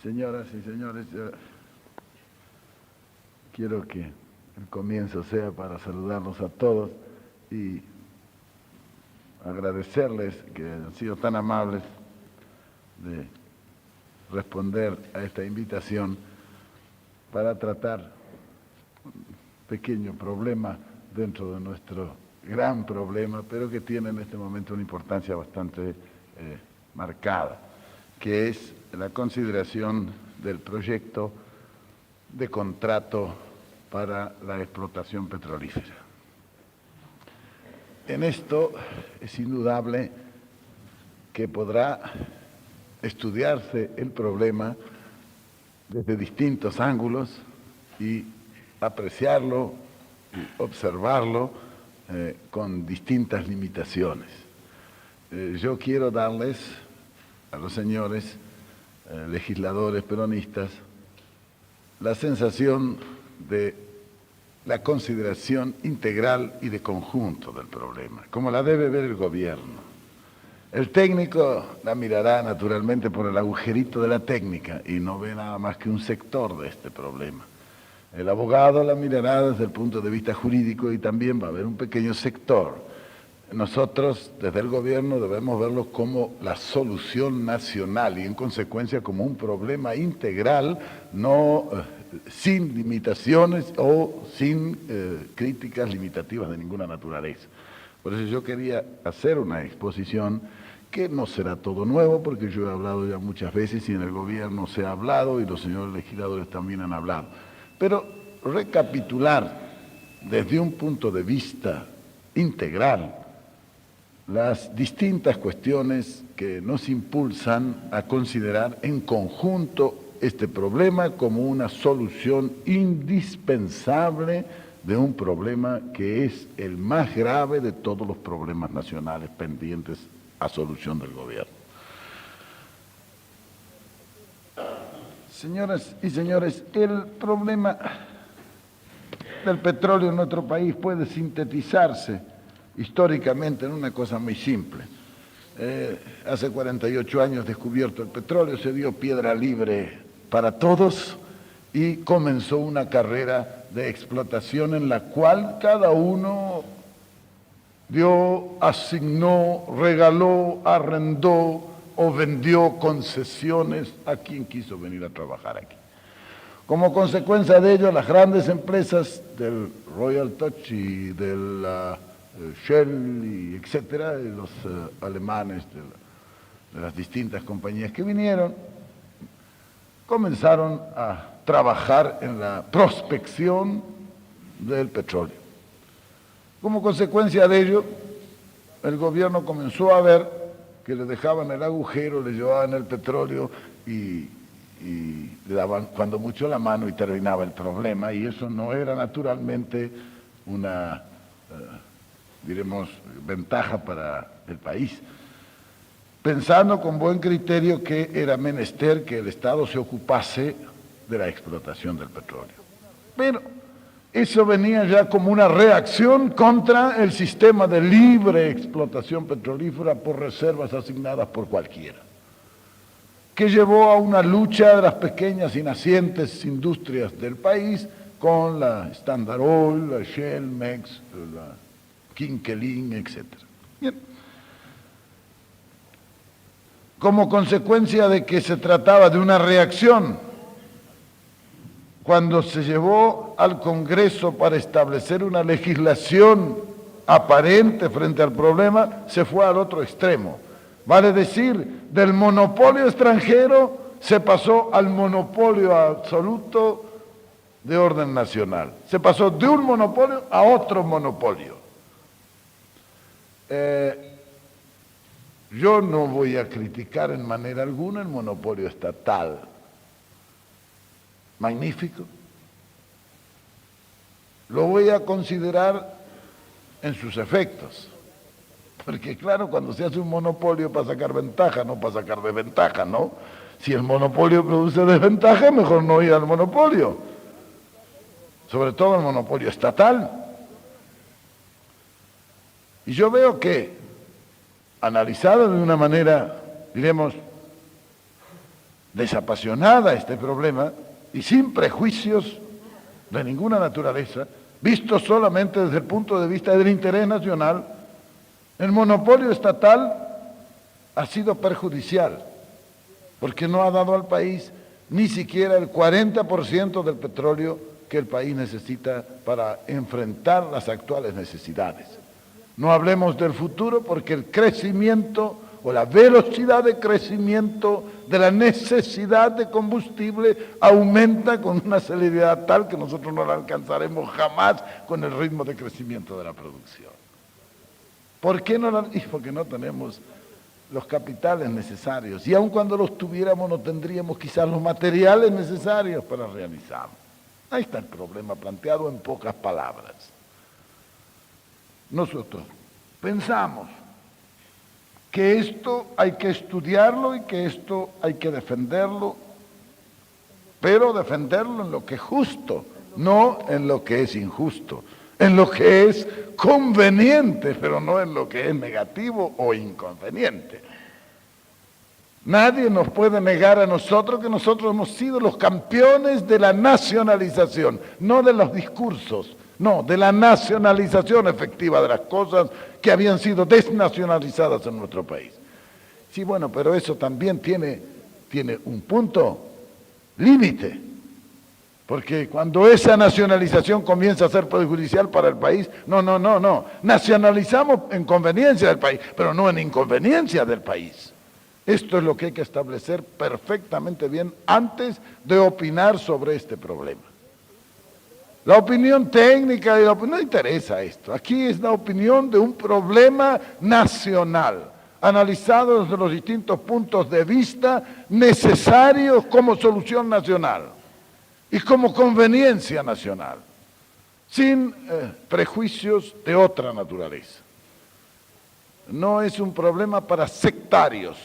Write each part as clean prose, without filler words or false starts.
Señoras y señores, yo quiero que el comienzo sea para saludarlos a todos y agradecerles que han sido tan amables de responder a esta invitación para tratar un pequeño problema dentro de nuestro gran problema, pero que tiene en este momento una importancia bastante marcada, que es la consideración del proyecto de contrato para la explotación petrolífera. En esto es indudable que podrá estudiarse el problema desde distintos ángulos y apreciarlo y observarlo con distintas limitaciones. Yo quiero darles a los señores legisladores peronistas la sensación de la consideración integral y de conjunto del problema, como la debe ver el gobierno. El técnico la mirará naturalmente por el agujerito de la técnica y no ve nada más que un sector de este problema. El abogado la mirará desde el punto de vista jurídico y también va a haber un pequeño sector. Nosotros, desde el gobierno, debemos verlo como la solución nacional y, en consecuencia, como un problema integral, no sin limitaciones o sin críticas limitativas de ninguna naturaleza. Por eso yo quería hacer una exposición que no será todo nuevo, porque yo he hablado ya muchas veces y en el gobierno se ha hablado y los señores legisladores también han hablado. Pero recapitular desde un punto de vista integral las distintas cuestiones que nos impulsan a considerar en conjunto este problema como una solución indispensable de un problema que es el más grave de todos los problemas nacionales pendientes a solución del gobierno. Señoras y señores, el problema del petróleo en nuestro país puede sintetizarse históricamente en una cosa muy simple. Hace 48 años descubierto el petróleo, se dio piedra libre para todos y comenzó una carrera de explotación en la cual cada uno dio, asignó, regaló, arrendó o vendió concesiones a quien quiso venir a trabajar aquí. Como consecuencia de ello, las grandes empresas del Royal Touch y del Shell, y etcétera, de los alemanes, de las distintas compañías que vinieron, comenzaron a trabajar en la prospección del petróleo. Como consecuencia de ello, el gobierno comenzó a ver que le dejaban el agujero, le llevaban el petróleo y le daban cuando mucho la mano y terminaba el problema, y eso no era naturalmente una, diremos, ventaja para el país. Pensando con buen criterio que era menester que el Estado se ocupase de la explotación del petróleo. Pero eso venía ya como una reacción contra el sistema de libre explotación petrolífera por reservas asignadas por cualquiera, que llevó a una lucha de las pequeñas y nacientes industrias del país con la Standard Oil, la Shell, Mex, la Kinkelin, etc. Bien. Como consecuencia de que se trataba de una reacción, cuando se llevó al Congreso para establecer una legislación aparente frente al problema, se fue al otro extremo. Vale decir, del monopolio extranjero se pasó al monopolio absoluto de orden nacional. Se pasó de un monopolio a otro monopolio. Yo no voy a criticar en manera alguna el monopolio estatal. Magnífico. Lo voy a considerar en sus efectos. Porque claro, cuando se hace un monopolio para sacar ventaja, no para sacar desventaja, ¿no? Si el monopolio produce desventaja, mejor no ir al monopolio. Sobre todo el monopolio estatal. Y yo veo que, analizado de una manera, diremos, desapasionada a este problema y sin prejuicios de ninguna naturaleza, visto solamente desde el punto de vista del interés nacional, el monopolio estatal ha sido perjudicial, porque no ha dado al país ni siquiera el 40% del petróleo que el país necesita para enfrentar las actuales necesidades. No hablemos del futuro porque el crecimiento o la velocidad de crecimiento de la necesidad de combustible aumenta con una celeridad tal que nosotros no la alcanzaremos jamás con el ritmo de crecimiento de la producción. ¿Por qué no la? Y porque no tenemos los capitales necesarios, y aun cuando los tuviéramos no tendríamos quizás los materiales necesarios para realizarlo. Ahí está el problema planteado en pocas palabras. Nosotros pensamos que esto hay que estudiarlo y que esto hay que defenderlo, pero defenderlo en lo que es justo, no en lo que es injusto, en lo que es conveniente, pero no en lo que es negativo o inconveniente. Nadie nos puede negar a nosotros que nosotros hemos sido los campeones de la nacionalización, no de los discursos, no, de la nacionalización efectiva de las cosas que habían sido desnacionalizadas en nuestro país. Sí, bueno, pero eso también tiene un punto límite, porque cuando esa nacionalización comienza a ser perjudicial para el país, no, nacionalizamos en conveniencia del país, pero no en inconveniencia del país. Esto es lo que hay que establecer perfectamente bien antes de opinar sobre este problema. La opinión técnica y no interesa esto. Aquí es la opinión de un problema nacional, analizado desde los distintos puntos de vista necesarios como solución nacional y como conveniencia nacional, sin prejuicios de otra naturaleza. No es un problema para sectarios.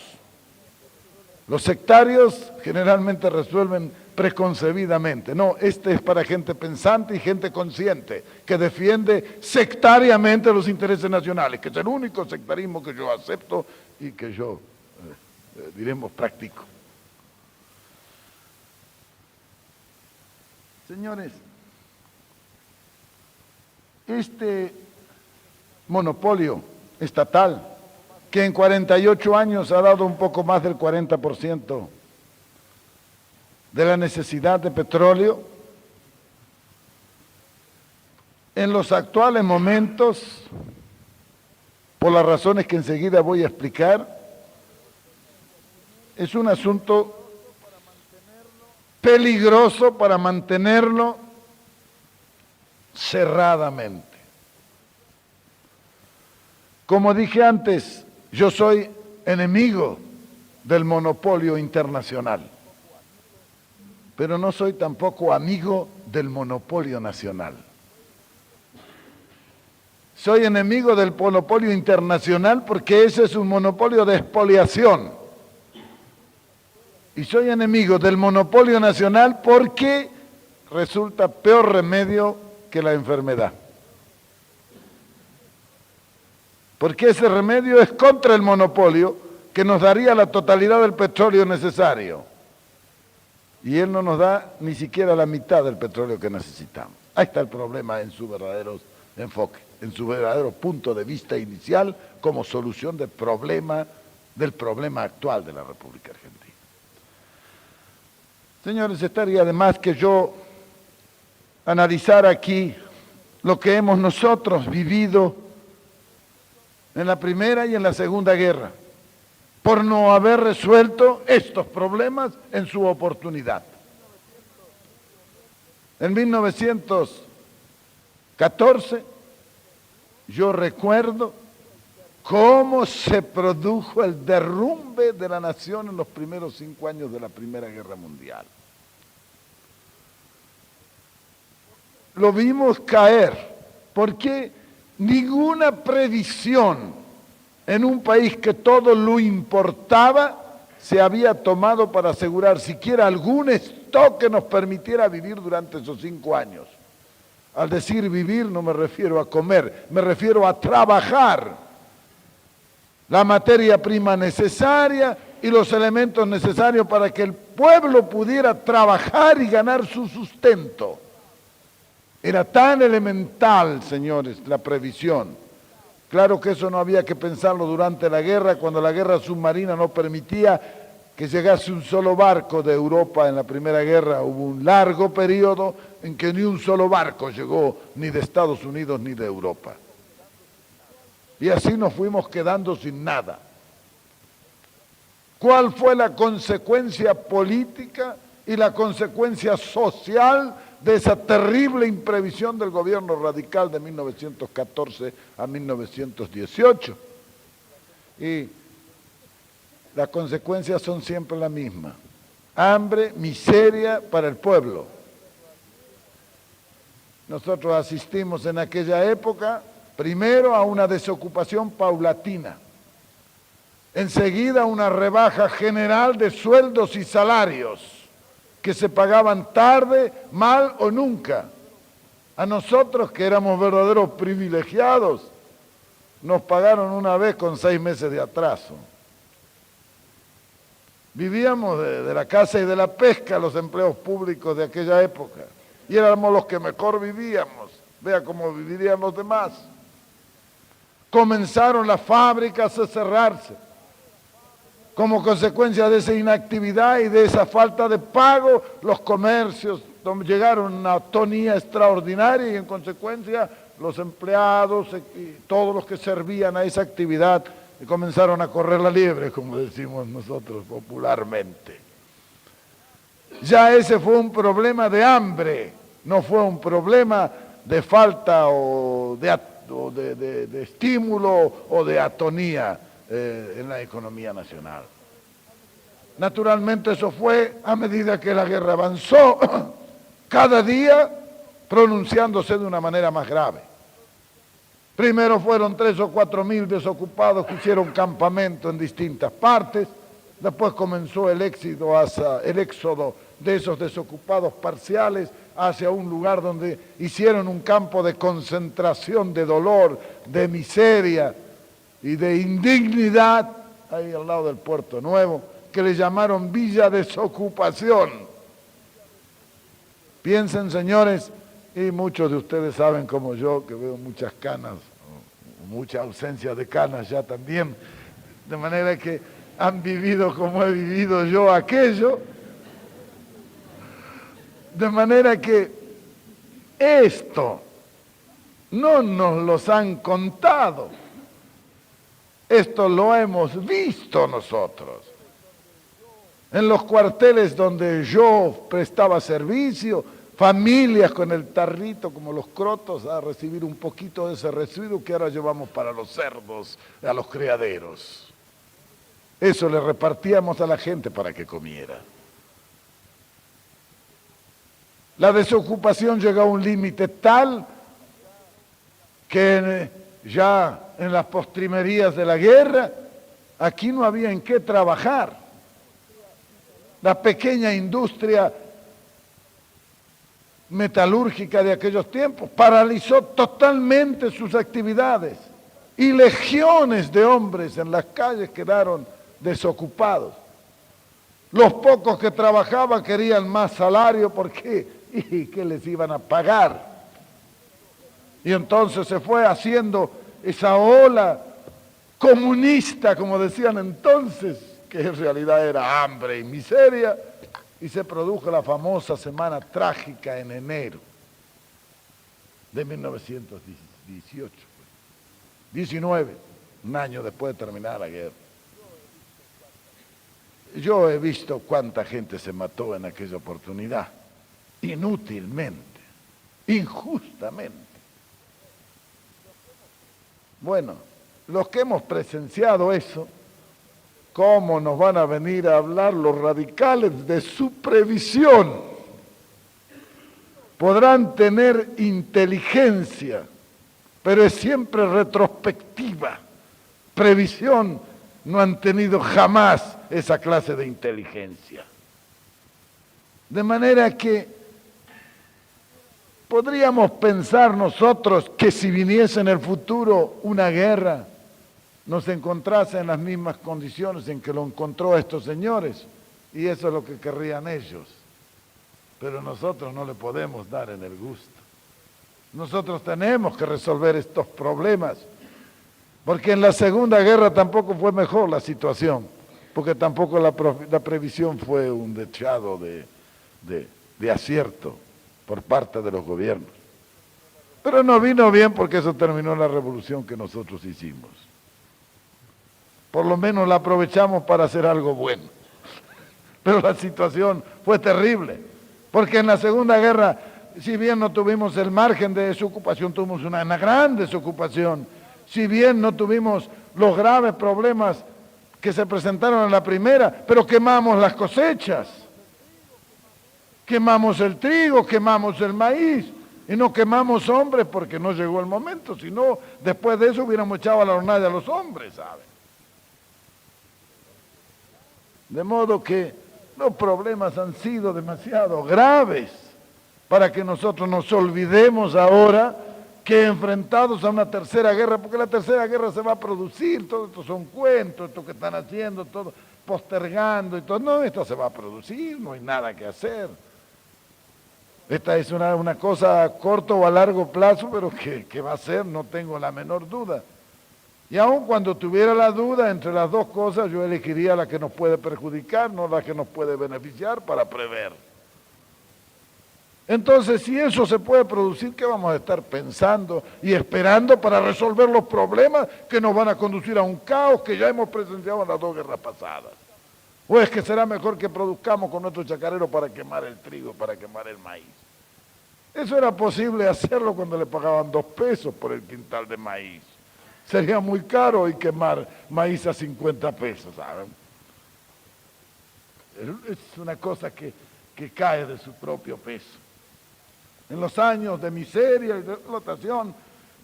Los sectarios generalmente resuelven preconcebidamente. No, este es para gente pensante y gente consciente, que defiende sectariamente los intereses nacionales, que es el único sectarismo que yo acepto y que yo, diremos, practico. Señores, este monopolio estatal, que en 48 años ha dado un poco más del 40% de la necesidad de petróleo, en los actuales momentos, por las razones que enseguida voy a explicar, es un asunto peligroso para mantenerlo cerradamente. Como dije antes, yo soy enemigo del monopolio internacional, pero no soy tampoco amigo del monopolio nacional. Soy enemigo del monopolio internacional porque ese es un monopolio de expoliación. Y soy enemigo del monopolio nacional porque resulta peor remedio que la enfermedad. Porque ese remedio es contra el monopolio que nos daría la totalidad del petróleo necesario. Y él no nos da ni siquiera la mitad del petróleo que necesitamos. Ahí está el problema en su verdadero enfoque, en su verdadero punto de vista inicial como solución del problema actual de la República Argentina. Señores, estaría de más que yo analizara aquí lo que hemos nosotros vivido en la Primera y en la Segunda Guerra, por no haber resuelto estos problemas en su oportunidad. En 1914, yo recuerdo cómo se produjo el derrumbe de la nación en los primeros 5 años de la Primera Guerra Mundial. Lo vimos caer, porque ninguna previsión en un país que todo lo importaba se había tomado para asegurar siquiera algún stock que nos permitiera vivir durante esos 5 años. Al decir vivir no me refiero a comer, me refiero a trabajar la materia prima necesaria y los elementos necesarios para que el pueblo pudiera trabajar y ganar su sustento. Era tan elemental, señores, la previsión. Claro que eso no había que pensarlo durante la guerra, cuando la guerra submarina no permitía que llegase un solo barco de Europa. En la Primera Guerra hubo un largo periodo en que ni un solo barco llegó ni de Estados Unidos ni de Europa. Y así nos fuimos quedando sin nada. ¿Cuál fue la consecuencia política y la consecuencia social de esa terrible imprevisión del gobierno radical de 1914 a 1918? Y las consecuencias son siempre las mismas: hambre, miseria para el pueblo. Nosotros asistimos en aquella época primero a una desocupación paulatina, enseguida una rebaja general de sueldos y salarios que se pagaban tarde, mal o nunca. A nosotros, que éramos verdaderos privilegiados, nos pagaron una vez con 6 meses de atraso. Vivíamos de la caza y de la pesca, los empleos públicos de aquella época, y éramos los que mejor vivíamos. Vea cómo vivirían los demás. Comenzaron las fábricas a cerrarse. Como consecuencia de esa inactividad y de esa falta de pago, los comercios llegaron a una atonía extraordinaria y en consecuencia los empleados y todos los que servían a esa actividad comenzaron a correr la liebre, como decimos nosotros popularmente. Ya ese fue un problema de hambre, no fue un problema de falta o de estímulo o de atonía en la economía nacional. Naturalmente eso fue a medida que la guerra avanzó, cada día pronunciándose de una manera más grave. Primero fueron 3 o 4 mil desocupados que hicieron campamento en distintas partes, después comenzó el éxodo de esos desocupados parciales hacia un lugar donde hicieron un campo de concentración de dolor, de miseria y de indignidad, ahí al lado del Puerto Nuevo, que le llamaron Villa Desocupación. Piensen, señores, y muchos de ustedes saben como yo, que veo muchas canas, mucha ausencia de canas ya también, de manera que han vivido como he vivido yo aquello, de manera que esto no nos los han contado, esto lo hemos visto nosotros. En los cuarteles donde yo prestaba servicio, familias con el tarrito como los crotos a recibir un poquito de ese residuo que ahora llevamos para los cerdos, a los criaderos. Eso le repartíamos a la gente para que comiera. La desocupación llegó a un límite tal que ya en las postrimerías de la guerra, aquí no había en qué trabajar. La pequeña industria metalúrgica de aquellos tiempos paralizó totalmente sus actividades y legiones de hombres en las calles quedaron desocupados. Los pocos que trabajaban querían más salario porque ¿y qué les iban a pagar? Y entonces se fue haciendo esa ola comunista, como decían entonces, que en realidad era hambre y miseria, y se produjo la famosa semana trágica en enero de 1918, 19, un año después de terminar la guerra. Yo he visto cuánta gente se mató en aquella oportunidad, inútilmente, injustamente. Bueno, los que hemos presenciado eso, ¿cómo nos van a venir a hablar los radicales de su previsión? Podrán tener inteligencia, pero es siempre retrospectiva. Previsión no han tenido jamás esa clase de inteligencia. De manera que podríamos pensar nosotros que si viniese en el futuro una guerra, nos encontrase en las mismas condiciones en que lo encontró a estos señores, y eso es lo que querrían ellos. Pero nosotros no le podemos dar en el gusto. Nosotros tenemos que resolver estos problemas, porque en la Segunda Guerra tampoco fue mejor la situación, porque tampoco la previsión fue un dechado de acierto por parte de los gobiernos. Pero no vino bien porque eso terminó la revolución que nosotros hicimos. Por lo menos la aprovechamos para hacer algo bueno. Pero la situación fue terrible, porque en la Segunda Guerra, si bien no tuvimos el margen de desocupación, tuvimos una gran desocupación. Si bien no tuvimos los graves problemas que se presentaron en la primera, pero quemamos las cosechas. Quemamos el trigo, quemamos el maíz, y no quemamos hombres porque no llegó el momento, sino después de eso hubiéramos echado a la hornalla a los hombres, ¿saben? De modo que los problemas han sido demasiado graves para que nosotros nos olvidemos ahora que enfrentados a una tercera guerra, porque la tercera guerra se va a producir, todo esto son cuentos, esto que están haciendo, todo postergando y todo, no, esto se va a producir, no hay nada que hacer. Esta es una cosa a corto o a largo plazo, pero que va a ser, no tengo la menor duda. Y aun cuando tuviera la duda entre las dos cosas, yo elegiría la que nos puede perjudicar, no la que nos puede beneficiar, para prever. Entonces, si eso se puede producir, ¿qué vamos a estar pensando y esperando para resolver los problemas que nos van a conducir a un caos que ya hemos presenciado en las dos guerras pasadas? ¿O es que será mejor que produzcamos con nuestro chacarero para quemar el trigo, para quemar el maíz? Eso era posible hacerlo cuando le pagaban 2 pesos por el quintal de maíz. Sería muy caro y quemar maíz a 50 pesos, ¿saben? Es una cosa que cae de su propio peso. En los años de miseria y de explotación,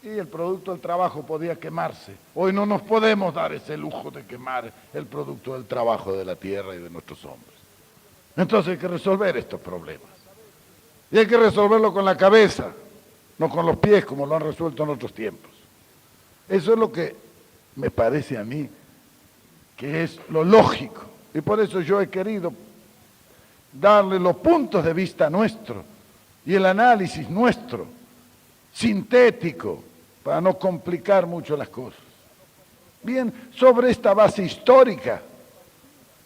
y el producto del trabajo podía quemarse. Hoy no nos podemos dar ese lujo de quemar el producto del trabajo de la tierra y de nuestros hombres. Entonces hay que resolver estos problemas. Y hay que resolverlo con la cabeza, no con los pies como lo han resuelto en otros tiempos. Eso es lo que me parece a mí que es lo lógico. Y por eso yo he querido darle los puntos de vista nuestros y el análisis nuestro, sintético, para no complicar mucho las cosas. Bien, sobre esta base histórica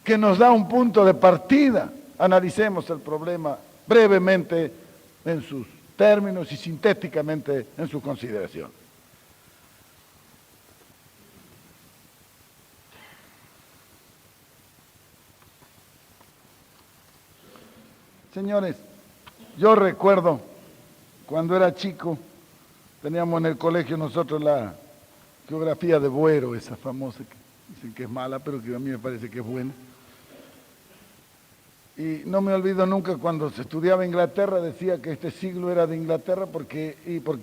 que nos da un punto de partida, analicemos el problema brevemente en sus términos y sintéticamente en su consideración. Señores, yo recuerdo cuando era chico, teníamos en el colegio nosotros la geografía de Boero, esa famosa que dicen que es mala, pero que a mí me parece que es buena. Y no me olvido nunca cuando se estudiaba Inglaterra, decía que este siglo era de Inglaterra porque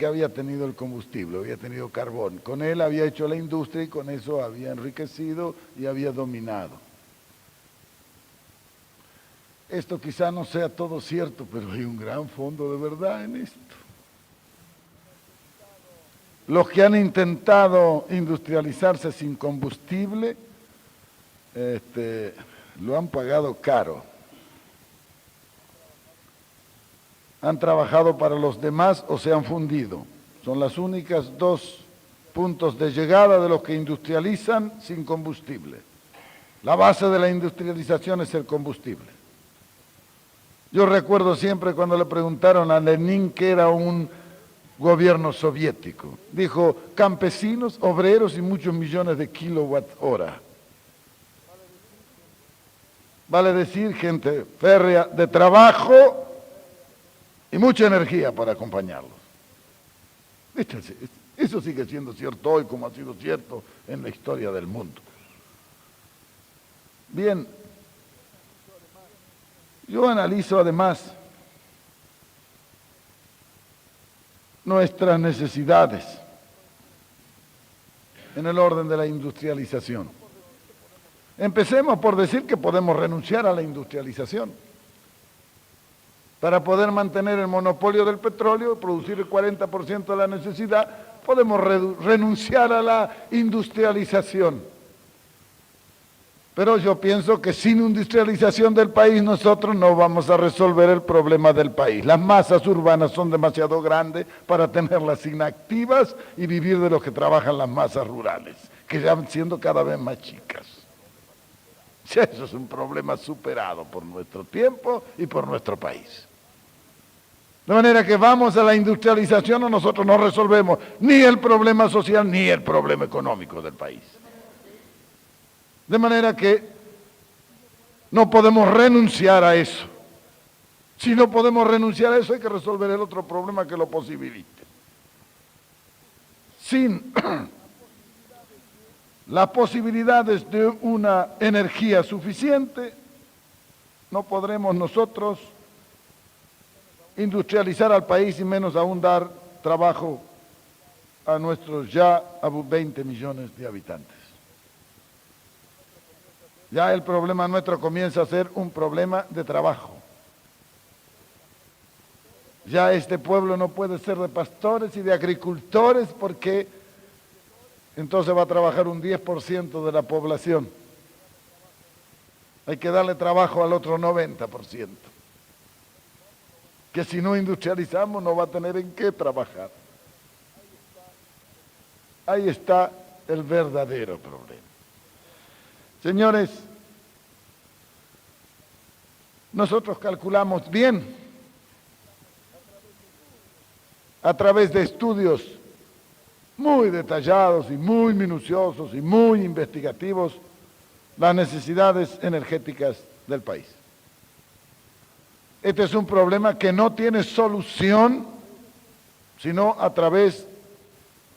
había tenido el combustible, había tenido carbón. Con él había hecho la industria y con eso había enriquecido y había dominado. Esto quizá no sea todo cierto, pero hay un gran fondo de verdad en esto. Los que han intentado industrializarse sin combustible, lo han pagado caro. Han trabajado para los demás o se han fundido. Son las únicas 2 puntos de llegada de los que industrializan sin combustible. La base de la industrialización es el combustible. Yo recuerdo siempre cuando le preguntaron a Lenin qué era un gobierno soviético. Dijo, campesinos, obreros y muchos millones de kilowatt hora. Vale decir, gente férrea de trabajo y mucha energía para acompañarlos. Eso sigue siendo cierto hoy como ha sido cierto en la historia del mundo. Bien, yo analizo además nuestras necesidades en el orden de la industrialización. Empecemos por decir que podemos renunciar a la industrialización para poder mantener el monopolio del petróleo y producir el 40% de la necesidad, podemos renunciar a la industrialización. Pero yo pienso que sin industrialización del país nosotros no vamos a resolver el problema del país. Las masas urbanas son demasiado grandes para tenerlas inactivas y vivir de los que trabajan las masas rurales, que ya van siendo cada vez más chicas. Eso es un problema superado por nuestro tiempo y por nuestro país. De manera que vamos a la industrialización o nosotros no resolvemos ni el problema social ni el problema económico del país. De manera que no podemos renunciar a eso. Si no podemos renunciar a eso, hay que resolver el otro problema que lo posibilite. Sin las posibilidades de una energía suficiente, no podremos nosotros industrializar al país y menos aún dar trabajo a nuestros ya 20 millones de habitantes. Ya el problema nuestro comienza a ser un problema de trabajo. Ya este pueblo no puede ser de pastores y de agricultores porque entonces va a trabajar un 10% de la población. Hay que darle trabajo al otro 90%. Que si no industrializamos no va a tener en qué trabajar. Ahí está el verdadero problema. Señores, nosotros calculamos bien, a través de estudios muy detallados y muy minuciosos y muy investigativos, las necesidades energéticas del país. Este es un problema que no tiene solución, sino a través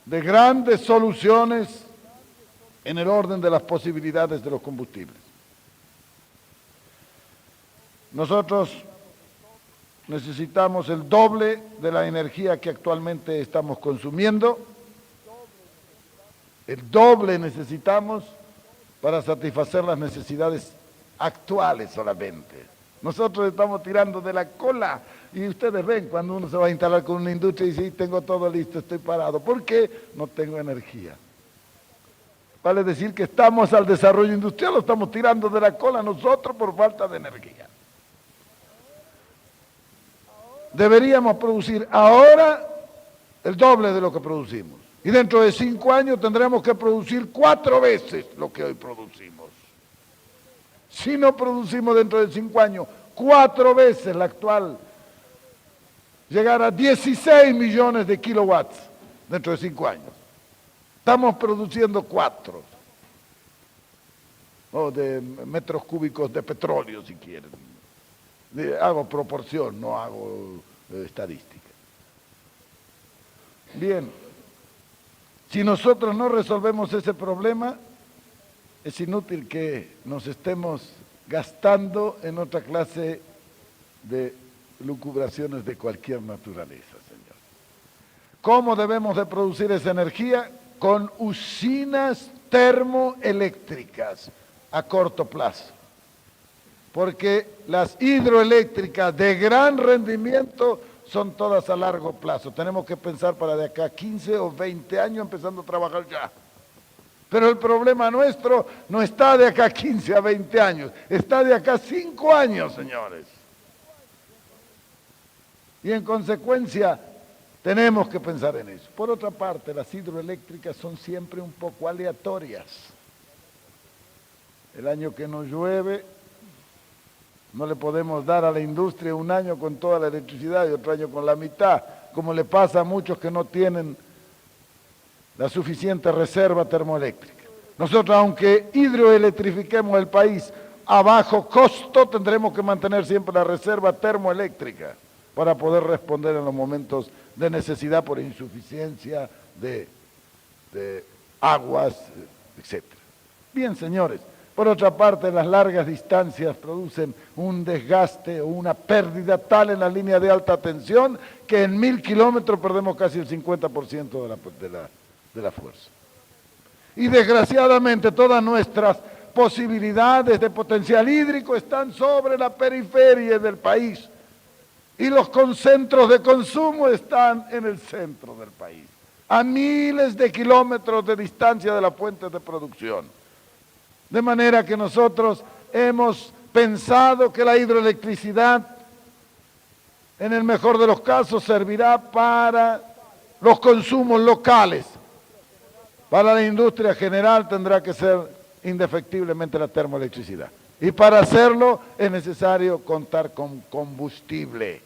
de grandes soluciones en el orden de las posibilidades de los combustibles. Nosotros necesitamos el doble de la energía que actualmente estamos consumiendo. El doble necesitamos para satisfacer las necesidades actuales solamente. Nosotros estamos tirando de la cola y ustedes ven cuando uno se va a instalar con una industria y dice, tengo todo listo, estoy parado. ¿Por qué? No tengo energía. Vale decir que estamos al desarrollo industrial, lo estamos tirando de la cola nosotros por falta de energía. Deberíamos producir ahora el doble de lo que producimos. Y dentro de 5 años tendremos que producir 4 veces lo que hoy producimos. Si no producimos dentro de 5 años 4 veces la actual, llegar a 16 millones de kilowatts dentro de 5 años. Estamos produciendo 4, o de metros cúbicos de petróleo, si quieren. Hago proporción, no hago estadística. Bien, si nosotros no resolvemos ese problema, es inútil que nos estemos gastando en otra clase de lucubraciones de cualquier naturaleza, señor. ¿Cómo debemos de producir esa energía? Con usinas termoeléctricas a corto plazo. Porque las hidroeléctricas de gran rendimiento son todas a largo plazo. Tenemos que pensar para de acá 15 o 20 años empezando a trabajar ya. Pero el problema nuestro no está de acá 15 a 20 años, está de acá 5 años, señores. Y en consecuencia tenemos que pensar en eso. Por otra parte, las hidroeléctricas son siempre un poco aleatorias. El año que no llueve, no le podemos dar a la industria un año con toda la electricidad y otro año con la mitad, como le pasa a muchos que no tienen la suficiente reserva termoeléctrica. Nosotros, aunque hidroelectrifiquemos el país a bajo costo, tendremos que mantener siempre la reserva termoeléctrica para poder responder en los momentos de necesidad por insuficiencia de aguas, etc. Bien, señores. Por otra parte, las largas distancias producen un desgaste o una pérdida tal en la línea de alta tensión que en 1000 kilómetros perdemos casi el 50% de la fuerza. Y desgraciadamente todas nuestras posibilidades de potencial hídrico están sobre la periferia del país y los concentros de consumo están en el centro del país. a miles de kilómetros de distancia de las fuentes de producción. De manera que nosotros hemos pensado que la hidroelectricidad, en el mejor de los casos, servirá para los consumos locales. Para la industria general tendrá que ser indefectiblemente la termoelectricidad. Y para hacerlo es necesario contar con combustible.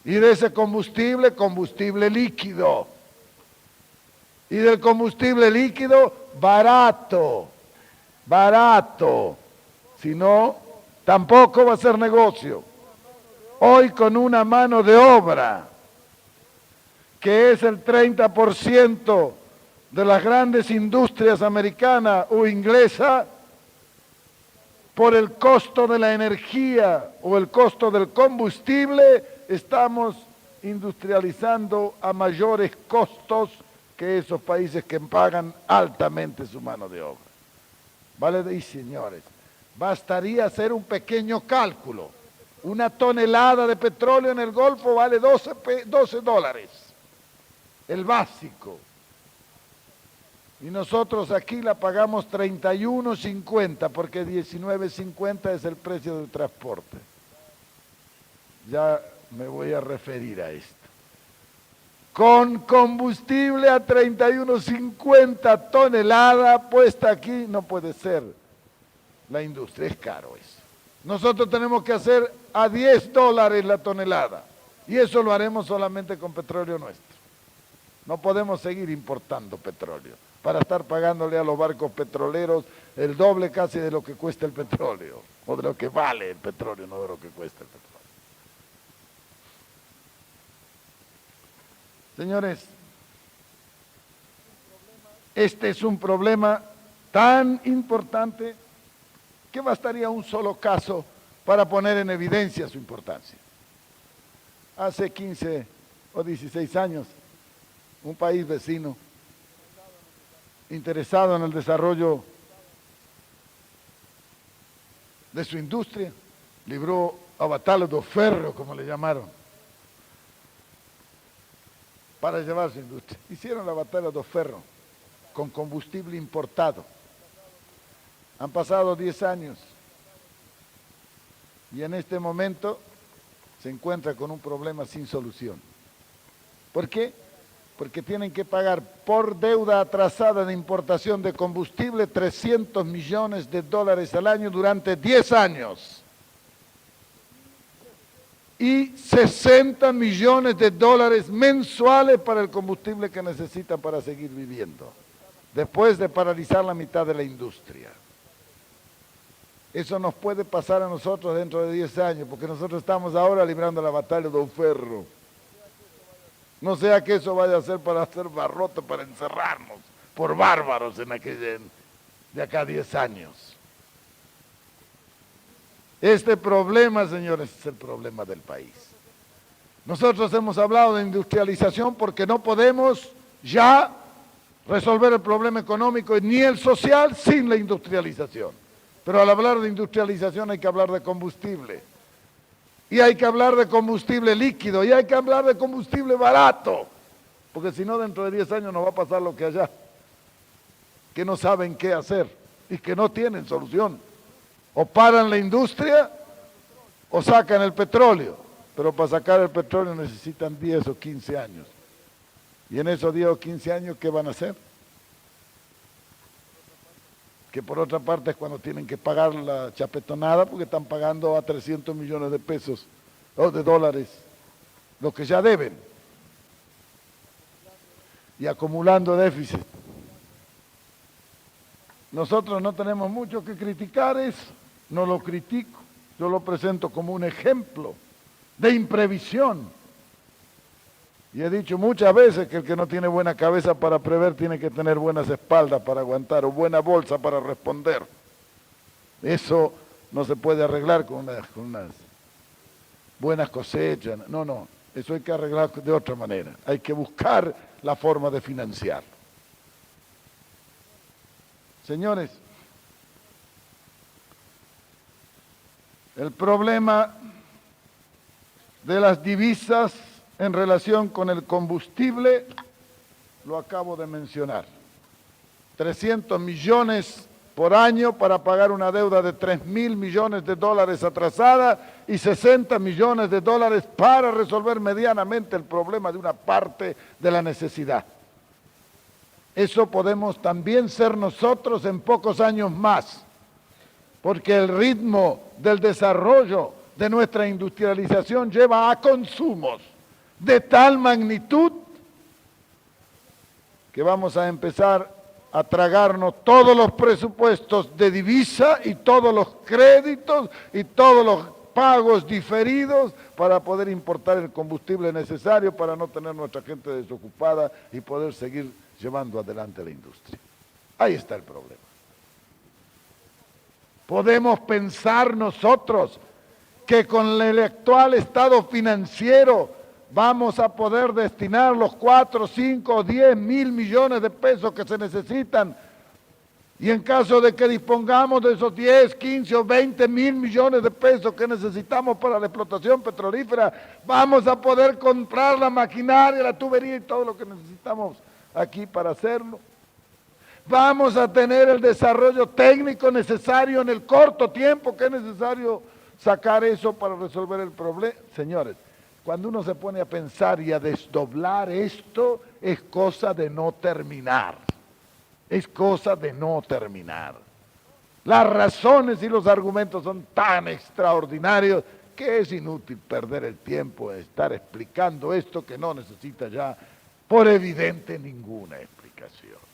Y de ese combustible, combustible líquido. Y del combustible líquido, barato. Barato. Si no, tampoco va a ser negocio. Hoy con una mano de obra que es el 30% de las grandes industrias americanas o inglesas, por el costo de la energía o el costo del combustible, estamos industrializando a mayores costos que esos países que pagan altamente su mano de obra. Vale, y señores, bastaría hacer un pequeño cálculo. Una tonelada de petróleo en el Golfo vale $12. El básico. Y nosotros aquí la pagamos 31.50 porque 19.50 es el precio del transporte. Ya me voy a referir a esto. Con combustible a 31.50 tonelada puesta aquí, no puede ser. La industria, es caro eso. Nosotros tenemos que hacer a $10 la tonelada. Y eso lo haremos solamente con petróleo nuestro. No podemos seguir importando petróleo para estar pagándole a los barcos petroleros el doble casi de lo que cuesta el petróleo, o de lo que vale el petróleo, no de lo que cuesta el petróleo. Señores, este es un problema tan importante que bastaría un solo caso para poner en evidencia su importancia. Hace 15 o 16 años, un país vecino, interesado en el desarrollo de su industria, libró a batalha do ferro, como le llamaron, para llevar su industria. Hicieron la batalla do ferro con combustible importado. Han pasado 10 años y en este momento se encuentra con un problema sin solución. ¿Por qué? Porque tienen que pagar por deuda atrasada de importación de combustible $300 millones al año durante 10 años. Y $60 millones mensuales para el combustible que necesitan para seguir viviendo, después de paralizar la mitad de la industria. Eso nos puede pasar a nosotros dentro de 10 años, porque nosotros estamos ahora librando la batalla de un ferro. No sea que eso vaya a ser para hacer barrote, para encerrarnos por bárbaros de acá a 10 años. Este problema, señores, es el problema del país. Nosotros hemos hablado de industrialización porque no podemos ya resolver el problema económico ni el social sin la industrialización. Pero al hablar de industrialización hay que hablar de combustible. Y hay que hablar de combustible líquido, y hay que hablar de combustible barato, porque si no dentro de 10 años nos va a pasar lo que allá, que no saben qué hacer y que no tienen solución. O paran la industria o sacan el petróleo, pero para sacar el petróleo necesitan 10 o 15 años. Y en esos 10 o 15 años, ¿qué van a hacer? Que por otra parte es cuando tienen que pagar la chapetonada porque están pagando a 300 millones de pesos o de dólares, lo que ya deben, y acumulando déficit. Nosotros no tenemos mucho que criticar eso, no lo critico, yo lo presento como un ejemplo de imprevisión. Y he dicho muchas veces que el que no tiene buena cabeza para prever tiene que tener buenas espaldas para aguantar o buena bolsa para responder. Eso no se puede arreglar con unas buenas cosechas. No, eso hay que arreglar de otra manera. Hay que buscar la forma de financiarlo. Señores, el problema de las divisas en relación con el combustible, lo acabo de mencionar. 300 millones por año para pagar una deuda de 3.000 millones de dólares atrasada y 60 millones de dólares para resolver medianamente el problema de una parte de la necesidad. Eso podemos también ser nosotros en pocos años más, porque el ritmo del desarrollo de nuestra industrialización lleva a consumos de tal magnitud que vamos a empezar a tragarnos todos los presupuestos de divisa y todos los créditos y todos los pagos diferidos para poder importar el combustible necesario para no tener nuestra gente desocupada y poder seguir llevando adelante la industria. Ahí está el problema. Podemos pensar nosotros que con el actual estado financiero vamos a poder destinar los 4, 5 o 10 mil millones de pesos que se necesitan y en caso de que dispongamos de esos 10, 15 o 20 mil millones de pesos que necesitamos para la explotación petrolífera, vamos a poder comprar la maquinaria, la tubería y todo lo que necesitamos aquí para hacerlo. Vamos a tener el desarrollo técnico necesario en el corto tiempo que es necesario sacar eso para resolver el problema. Señores, cuando uno se pone a pensar y a desdoblar esto, es cosa de no terminar. Es cosa de no terminar. Las razones y los argumentos son tan extraordinarios que es inútil perder el tiempo en estar explicando esto que no necesita ya, por evidente, ninguna explicación.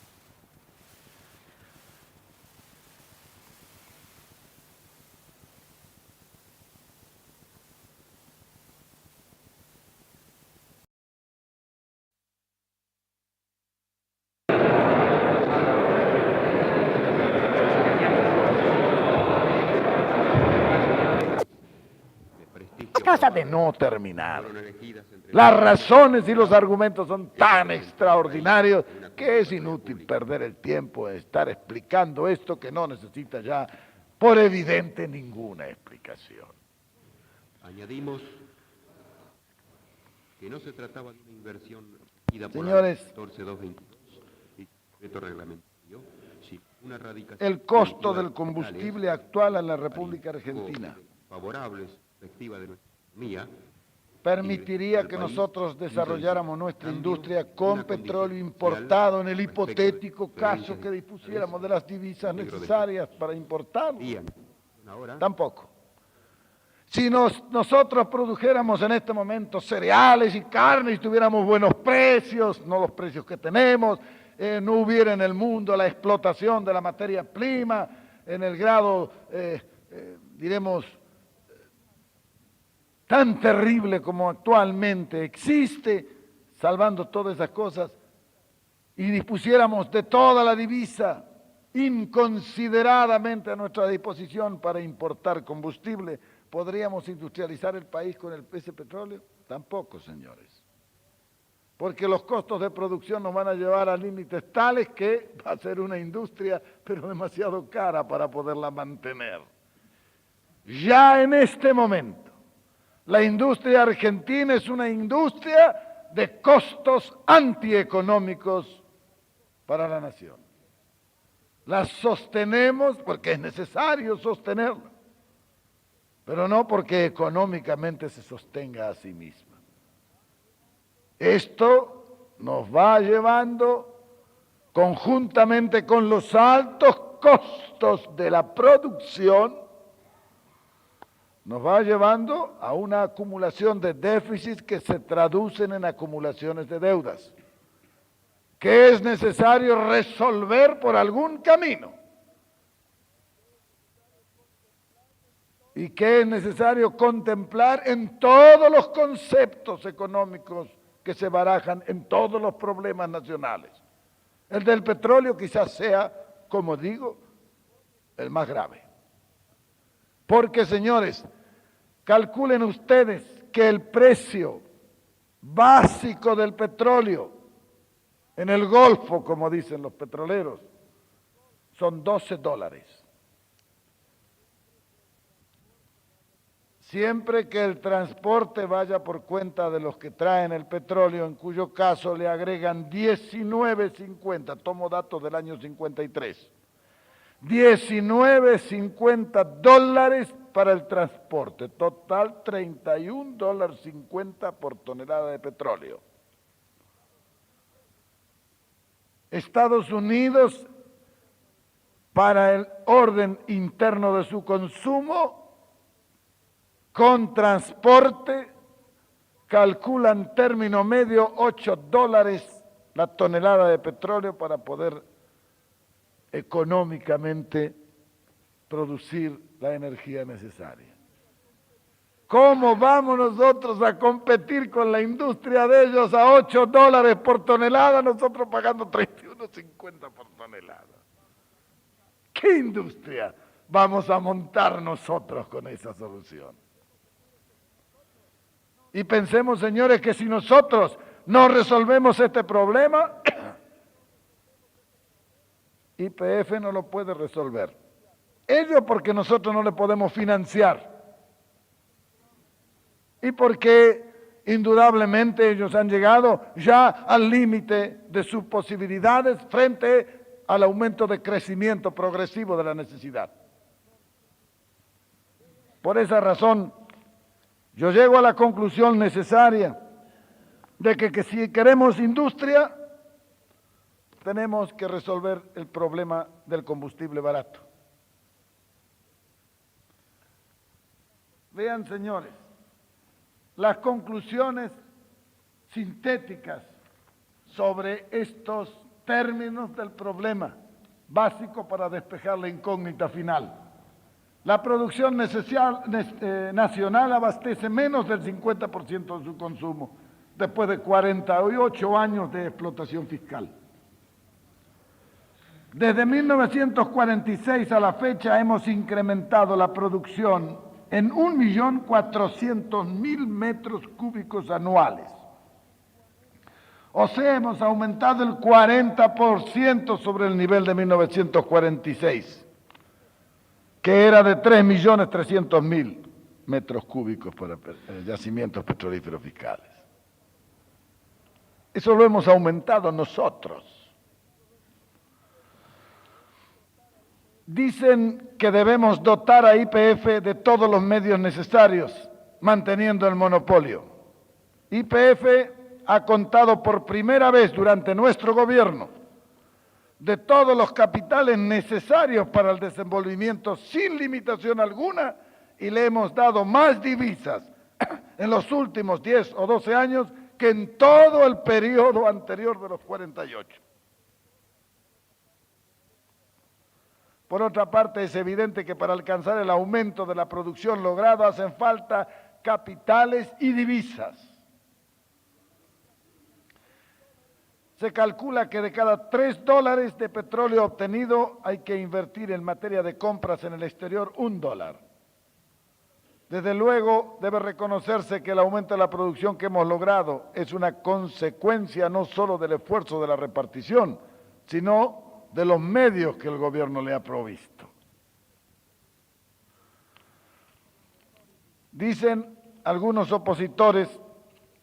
Cosa de no terminar. Las razones y los argumentos son tan extraordinarios que es inútil perder el tiempo en estar explicando esto que no necesita ya, por evidente, ninguna explicación. Añadimos que no se trataba de una inversión ida por Señores, 14222 y decreto reglamentario, sino una radicación. El costo del combustible actual en la República Argentina favorables, perspectiva de nuestra economía, permitiría que nosotros desarrolláramos nuestra industria con petróleo importado en el hipotético caso que dispusiéramos de las divisas necesarias para importarlo. Tampoco. Si nosotros produjéramos en este momento cereales y carne y tuviéramos buenos precios, no los precios que tenemos, no hubiera en el mundo la explotación de la materia prima en el grado, diremos, tan terrible como actualmente existe, salvando todas esas cosas, y dispusiéramos de toda la divisa inconsideradamente a nuestra disposición para importar combustible, ¿podríamos industrializar el país con ese petróleo? Tampoco, señores. Porque los costos de producción nos van a llevar a límites tales que va a ser una industria, pero demasiado cara para poderla mantener. Ya en este momento, la industria argentina es una industria de costos antieconómicos para la nación. La sostenemos porque es necesario sostenerla, pero no porque económicamente se sostenga a sí misma. Esto nos va llevando, conjuntamente con los altos costos de la producción, nos va llevando a una acumulación de déficits que se traducen en acumulaciones de deudas, que es necesario resolver por algún camino y que es necesario contemplar en todos los conceptos económicos que se barajan en todos los problemas nacionales. El del petróleo quizás sea, como digo, el más grave. Porque, señores, calculen ustedes que el precio básico del petróleo en el Golfo, como dicen los petroleros, son $12. siempre que el transporte vaya por cuenta de los que traen el petróleo, en cuyo caso le agregan 19.50, tomo datos del año 53, 19.50 dólares para el transporte, total $31.50 por tonelada de petróleo. Estados Unidos, para el orden interno de su consumo, con transporte, calculan término medio $8 la tonelada de petróleo para poder económicamente producir la energía necesaria. ¿Cómo vamos nosotros a competir con la industria de ellos a $8 por tonelada, nosotros pagando 31.50 por tonelada? ¿Qué industria vamos a montar nosotros con esa solución? Y pensemos, señores, que si nosotros no resolvemos este problema, YPF no lo puede resolver. Ello porque nosotros no le podemos financiar. Y porque indudablemente ellos han llegado ya al límite de sus posibilidades frente al aumento de crecimiento progresivo de la necesidad. Por esa razón, yo llego a la conclusión necesaria de que si queremos industria, tenemos que resolver el problema del combustible barato. Vean, señores, las conclusiones sintéticas sobre estos términos del problema básico para despejar la incógnita final. La producción nacional abastece menos del 50% de su consumo, después de 48 años de explotación fiscal. Desde 1946 a la fecha hemos incrementado la producción en 1.400.000 metros cúbicos anuales. O sea, hemos aumentado el 40% sobre el nivel de 1946, que era de 3.300.000 metros cúbicos para yacimientos petrolíferos fiscales. Eso lo hemos aumentado nosotros. Dicen que debemos dotar a YPF de todos los medios necesarios, manteniendo el monopolio. YPF ha contado por primera vez durante nuestro gobierno de todos los capitales necesarios para el desenvolvimiento sin limitación alguna y le hemos dado más divisas en los últimos 10 o 12 años que en todo el periodo anterior de los 48. Por otra parte, es evidente que para alcanzar el aumento de la producción logrado hacen falta capitales y divisas. Se calcula que de cada $3 de petróleo obtenido hay que invertir en materia de compras en el exterior $1. Desde luego debe reconocerse que el aumento de la producción que hemos logrado es una consecuencia no solo del esfuerzo de la repartición, sino de los medios que el gobierno le ha provisto. Dicen algunos opositores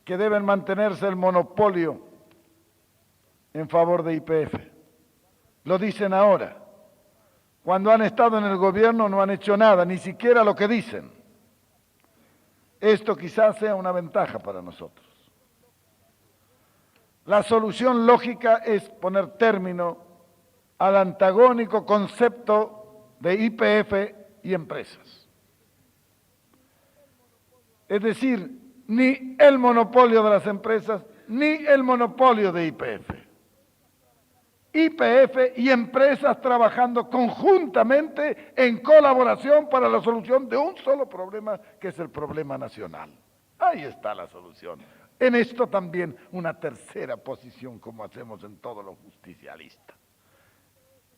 que deben mantenerse el monopolio en favor de YPF. Lo dicen ahora. Cuando han estado en el gobierno no han hecho nada, ni siquiera lo que dicen. Esto quizás sea una ventaja para nosotros. La solución lógica es poner término al antagónico concepto de YPF y empresas. Es decir, ni el monopolio de las empresas, ni el monopolio de YPF. YPF y empresas trabajando conjuntamente en colaboración para la solución de un solo problema, que es el problema nacional. Ahí está la solución. En esto también una tercera posición, como hacemos en todo lo justicialista.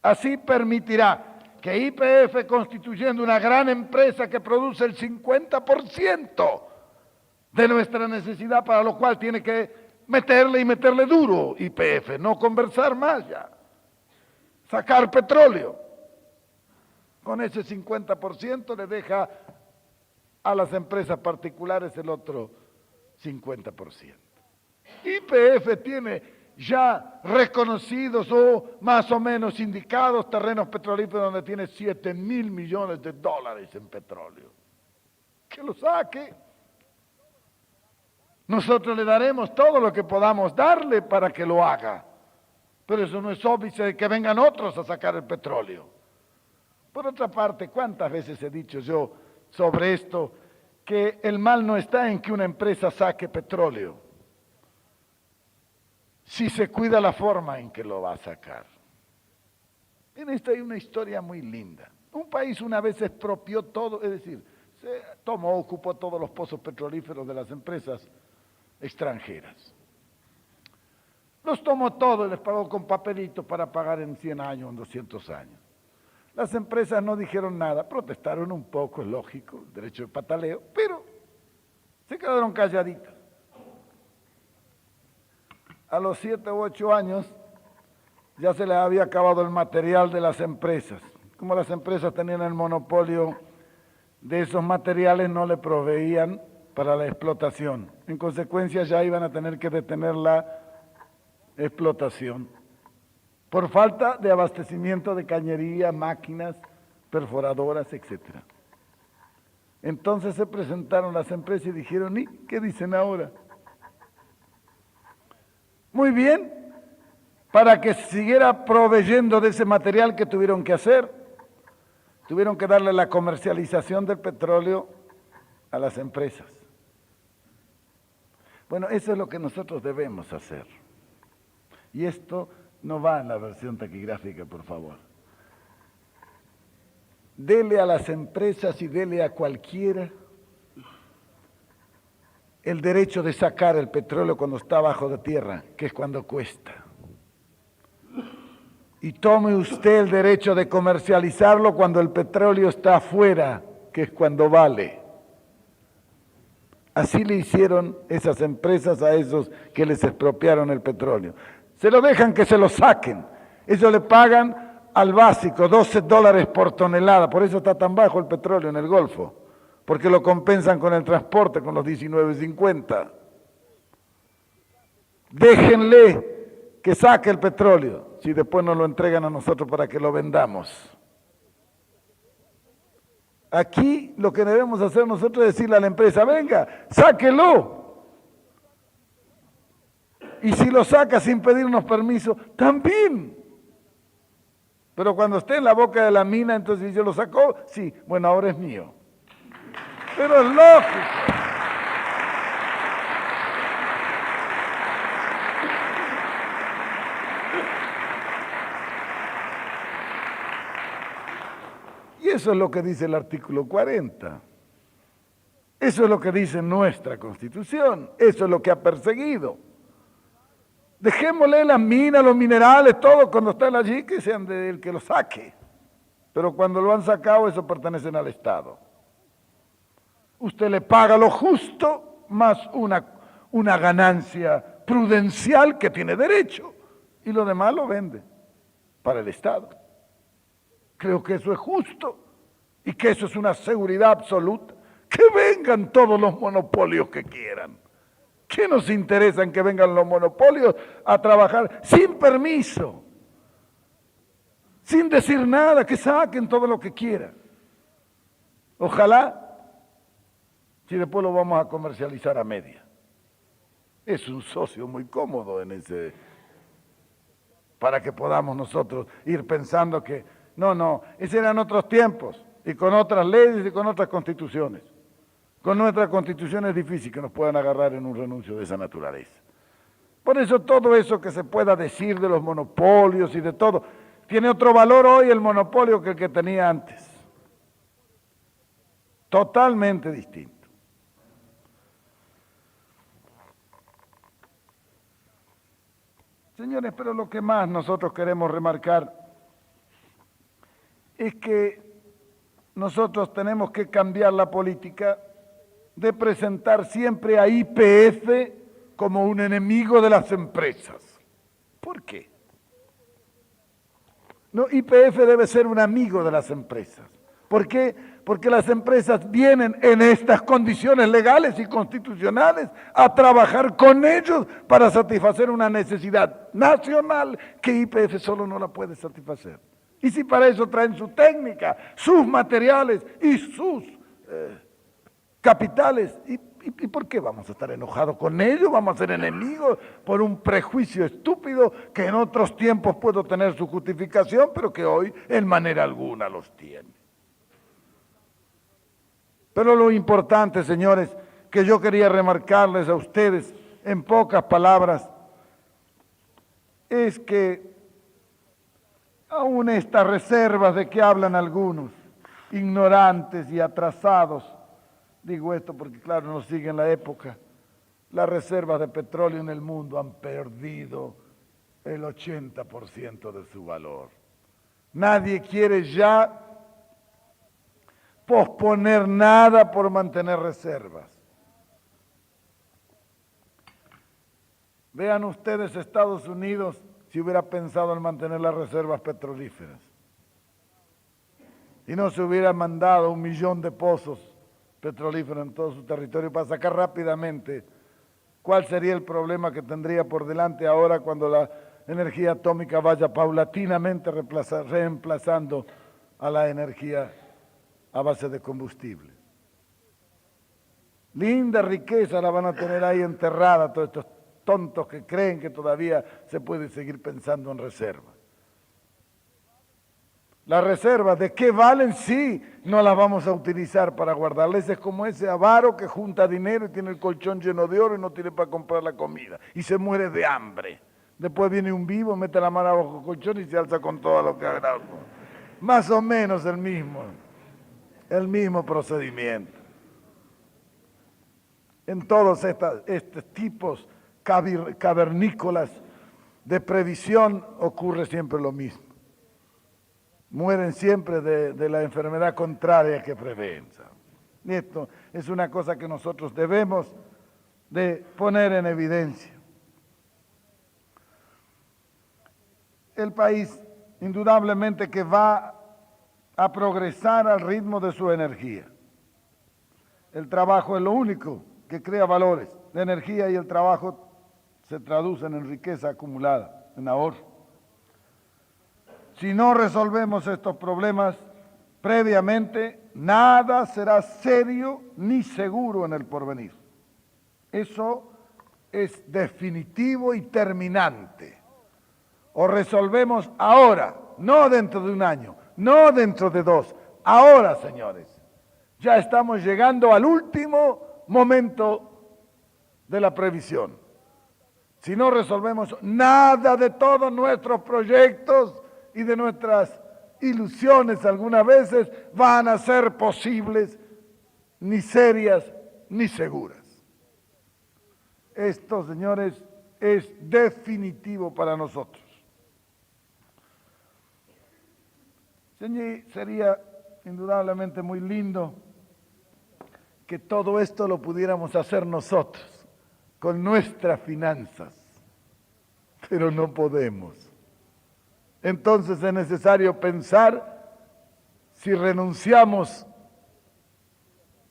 Así permitirá que YPF, constituyendo una gran empresa que produce el 50% de nuestra necesidad, para lo cual tiene que meterle duro YPF, no conversar más ya, sacar petróleo. Con ese 50% le deja a las empresas particulares el otro 50%. YPF tiene ya reconocidos o más o menos indicados terrenos petrolíferos donde tiene 7.000 millones de dólares en petróleo. Que lo saque. Nosotros le daremos todo lo que podamos darle para que lo haga. Pero eso no es óbice de que vengan otros a sacar el petróleo. Por otra parte, ¿cuántas veces he dicho yo sobre esto? Que el mal no está en que una empresa saque petróleo, si se cuida la forma en que lo va a sacar. En esta hay una historia muy linda. Un país una vez expropió todo, es decir, se tomó, ocupó todos los pozos petrolíferos de las empresas extranjeras. Los tomó todos y les pagó con papelitos para pagar en 100 años, en 200 años. Las empresas no dijeron nada, protestaron un poco, es lógico, derecho de pataleo, pero se quedaron calladitas. A los 7 u 8 años ya se les había acabado el material de las empresas. Como las empresas tenían el monopolio de esos materiales, no le proveían para la explotación. En consecuencia, ya iban a tener que detener la explotación por falta de abastecimiento de cañería, máquinas, perforadoras, etc. Entonces se presentaron las empresas y dijeron, ¿y qué dicen ahora? Muy bien, para que siguiera proveyendo de ese material que tuvieron que hacer, tuvieron que darle la comercialización del petróleo a las empresas. Bueno, eso es lo que nosotros debemos hacer. Y esto no va en la versión taquigráfica, por favor. Dele a las empresas y dele a cualquiera el derecho de sacar el petróleo cuando está bajo de tierra, que es cuando cuesta. Y tome usted el derecho de comercializarlo cuando el petróleo está afuera, que es cuando vale. Así le hicieron esas empresas a esos que les expropiaron el petróleo. Se lo dejan que se lo saquen. Ellos le pagan al básico $12 por tonelada. Por eso está tan bajo el petróleo en el Golfo. Porque lo compensan con el transporte, con los 19.50. Déjenle que saque el petróleo, si después nos lo entregan a nosotros para que lo vendamos. Aquí lo que debemos hacer nosotros es decirle a la empresa, venga, sáquelo. Y si lo saca sin pedirnos permiso, también. Pero cuando esté en la boca de la mina, entonces si yo lo sacó, sí, bueno, ahora es mío. Pero es lógico. Y eso es lo que dice el artículo 40. Eso es lo que dice nuestra Constitución. Eso es lo que ha perseguido. Dejémosle las minas, los minerales, todo cuando están allí, que sean del que lo saque. Pero cuando lo han sacado, eso pertenecen al Estado. Usted le paga lo justo más una ganancia prudencial que tiene derecho. Y lo demás lo vende para el Estado. Creo que eso es justo y que eso es una seguridad absoluta. Que vengan todos los monopolios que quieran. ¿Qué nos interesa en que vengan los monopolios a trabajar sin permiso? Sin decir nada, que saquen todo lo que quieran. Ojalá, si después lo vamos a comercializar a media. Es un socio muy cómodo en ese, para que podamos nosotros ir pensando que, no, esos eran otros tiempos, y con otras leyes y con otras constituciones. Con nuestra constitución es difícil que nos puedan agarrar en un renuncio de esa naturaleza. Por eso todo eso que se pueda decir de los monopolios y de todo, tiene otro valor hoy el monopolio que el que tenía antes. Totalmente distinto. Señores, pero lo que más nosotros queremos remarcar es que nosotros tenemos que cambiar la política de presentar siempre a YPF como un enemigo de las empresas. ¿Por qué? No, YPF debe ser un amigo de las empresas. ¿Por qué? Porque las empresas vienen en estas condiciones legales y constitucionales a trabajar con ellos para satisfacer una necesidad nacional que YPF solo no la puede satisfacer. Y si para eso traen su técnica, sus materiales y sus capitales, ¿y por qué vamos a estar enojados con ellos? Vamos a ser enemigos por un prejuicio estúpido que en otros tiempos pudo tener su justificación, pero que hoy en manera alguna los tiene. Pero lo importante, señores, que yo quería remarcarles a ustedes en pocas palabras, es que aún estas reservas de que hablan algunos, ignorantes y atrasados, digo esto porque claro, no siguen la época, las reservas de petróleo en el mundo han perdido el 80% de su valor. Nadie quiere ya posponer nada por mantener reservas. Vean ustedes Estados Unidos si hubiera pensado en mantener las reservas petrolíferas y no se hubiera mandado 1 millón de pozos petrolíferos en todo su territorio para sacar rápidamente, ¿cuál sería el problema que tendría por delante ahora cuando la energía atómica vaya paulatinamente reemplazando a la energía a base de combustible? Linda riqueza la van a tener ahí enterrada todos estos tontos que creen que todavía se puede seguir pensando en reservas. Las reservas, ¿de qué valen? Sí, no las vamos a utilizar para guardarles. Es como ese avaro que junta dinero y tiene el colchón lleno de oro y no tiene para comprar la comida y se muere de hambre. Después viene un vivo, mete la mano abajo del colchón y se alza con todo lo que ha ganado. Más o menos el mismo procedimiento. En todos estos tipos cavernícolas de previsión ocurre siempre lo mismo. Mueren siempre de la enfermedad contraria que prevén. Y esto es una cosa que nosotros debemos de poner en evidencia. El país indudablemente que va a progresar al ritmo de su energía. El trabajo es lo único que crea valores. La energía y el trabajo se traducen en riqueza acumulada, en ahorro. Si no resolvemos estos problemas previamente, nada será serio ni seguro en el porvenir. Eso es definitivo y terminante. O resolvemos ahora, no dentro de 1 año, no dentro de 2, ahora, señores. Ya estamos llegando al último momento de la previsión. Si no resolvemos nada de todos nuestros proyectos y de nuestras ilusiones algunas veces van a ser posibles, ni serias ni seguras. Esto, señores, es definitivo para nosotros. Sería indudablemente muy lindo que todo esto lo pudiéramos hacer nosotros, con nuestras finanzas, pero no podemos. Entonces es necesario pensar si renunciamos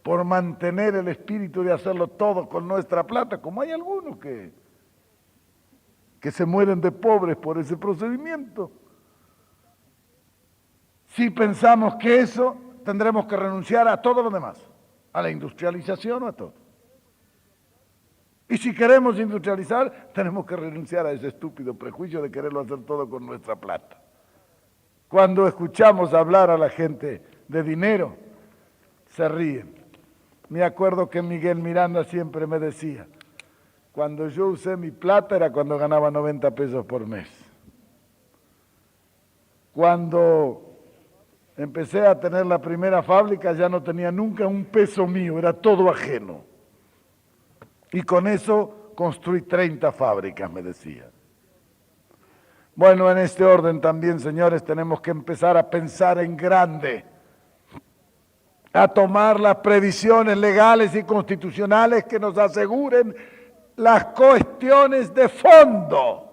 por mantener el espíritu de hacerlo todo con nuestra plata, como hay algunos que se mueren de pobres por ese procedimiento. Si pensamos que eso, tendremos que renunciar a todo lo demás, a la industrialización o a todo. Y si queremos industrializar, tenemos que renunciar a ese estúpido prejuicio de quererlo hacer todo con nuestra plata. Cuando escuchamos hablar a la gente de dinero, se ríen. Me acuerdo que Miguel Miranda siempre me decía, cuando yo usé mi plata era cuando ganaba 90 pesos por mes. Cuando empecé a tener la primera fábrica ya no tenía nunca 1 peso mío, era todo ajeno. Y con eso construí 30 fábricas, me decía. Bueno, en este orden también, señores, tenemos que empezar a pensar en grande, a tomar las previsiones legales y constitucionales que nos aseguren las cuestiones de fondo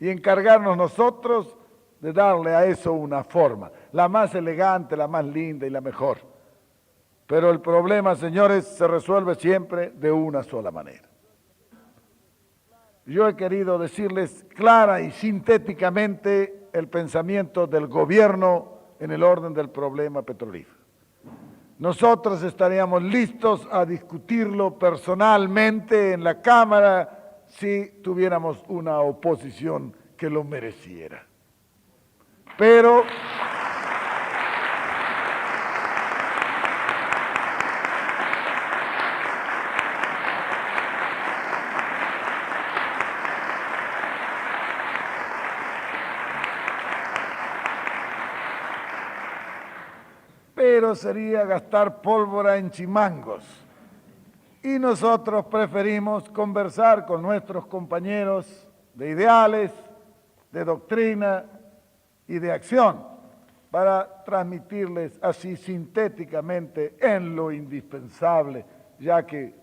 y encargarnos nosotros de darle a eso una forma, la más elegante, la más linda y la mejor, Pero el problema, señores, se resuelve siempre de una sola manera. Yo he querido decirles clara y sintéticamente el pensamiento del gobierno en el orden del problema petrolífero. Nosotros estaríamos listos a discutirlo personalmente en la Cámara si tuviéramos una oposición que lo mereciera. Pero sería gastar pólvora en chimangos. Y nosotros preferimos conversar con nuestros compañeros de ideales, de doctrina y de acción para transmitirles así sintéticamente en lo indispensable, ya que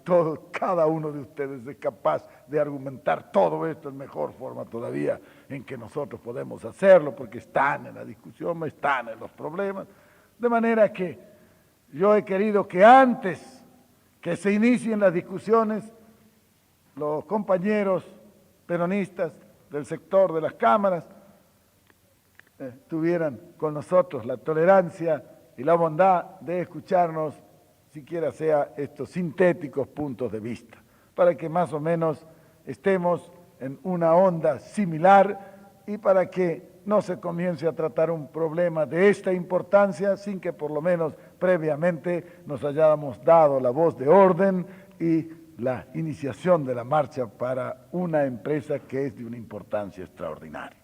cada uno de ustedes es capaz de argumentar todo esto en mejor forma todavía en que nosotros podemos hacerlo, porque están en la discusión, están en los problemas. De manera que yo he querido que antes que se inicien las discusiones, los compañeros peronistas del sector de las cámaras tuvieran con nosotros la tolerancia y la bondad de escucharnos, siquiera sea estos sintéticos puntos de vista, para que más o menos estemos en una onda similar y para que no se comience a tratar un problema de esta importancia sin que por lo menos previamente nos hayamos dado la voz de orden y la iniciación de la marcha para una empresa que es de una importancia extraordinaria.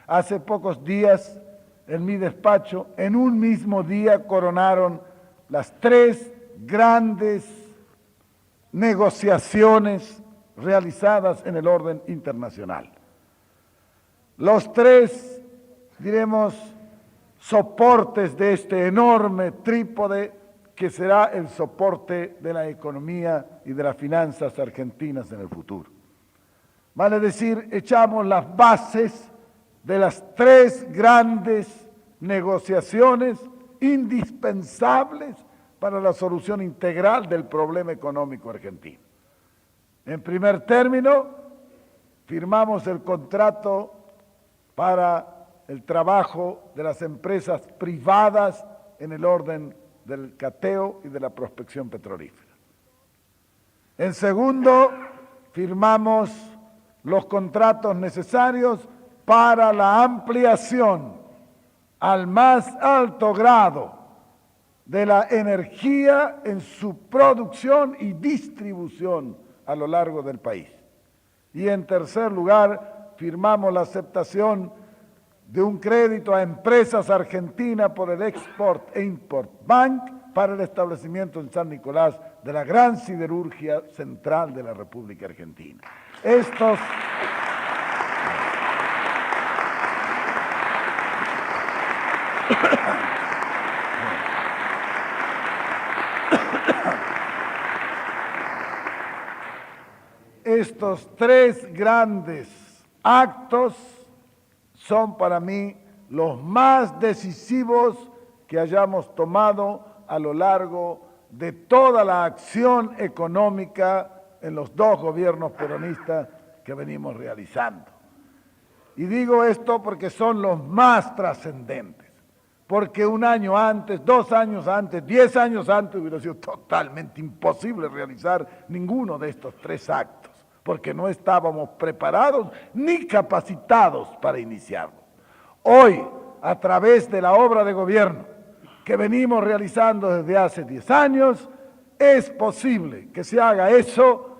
Hace pocos días, en mi despacho, en un mismo día coronaron las 3 grandes negociaciones realizadas en el orden internacional. Los 3, diremos, soportes de este enorme trípode que será el soporte de la economía y de las finanzas argentinas en el futuro. Vale decir, echamos las bases de las 3 grandes negociaciones indispensables para la solución integral del problema económico argentino. En primer término, firmamos el contrato para el trabajo de las empresas privadas en el orden del cateo y de la prospección petrolífera. En segundo, firmamos los contratos necesarios para la ampliación al más alto grado de la energía en su producción y distribución a lo largo del país. Y en tercer lugar, firmamos la aceptación de un crédito a empresas argentinas por el Export e Import Bank para el establecimiento en San Nicolás de la gran siderurgia central de la República Argentina. Estos 3 grandes actos son para mí los más decisivos que hayamos tomado a lo largo de toda la acción económica en los 2 gobiernos peronistas que venimos realizando. Y digo esto porque son los más trascendentes, porque 1 año antes, 2 años antes, 10 años antes hubiera sido totalmente imposible realizar ninguno de estos 3 actos, porque no estábamos preparados ni capacitados para iniciarlo. Hoy, a través de la obra de gobierno que venimos realizando desde hace 10 años, es posible que se haga eso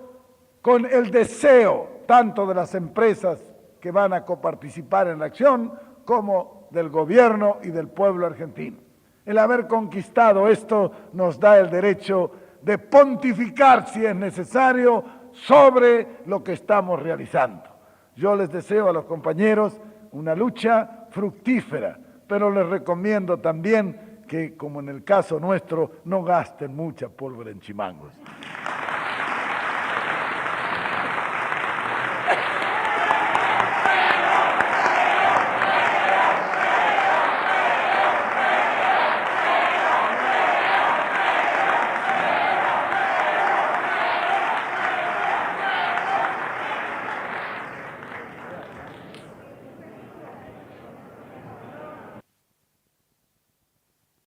con el deseo tanto de las empresas que van a coparticipar en la acción como del gobierno y del pueblo argentino. El haber conquistado esto nos da el derecho de pontificar, si es necesario, sobre lo que estamos realizando. Yo les deseo a los compañeros una lucha fructífera, pero les recomiendo también que, como en el caso nuestro, no gasten mucha pólvora en chimangos.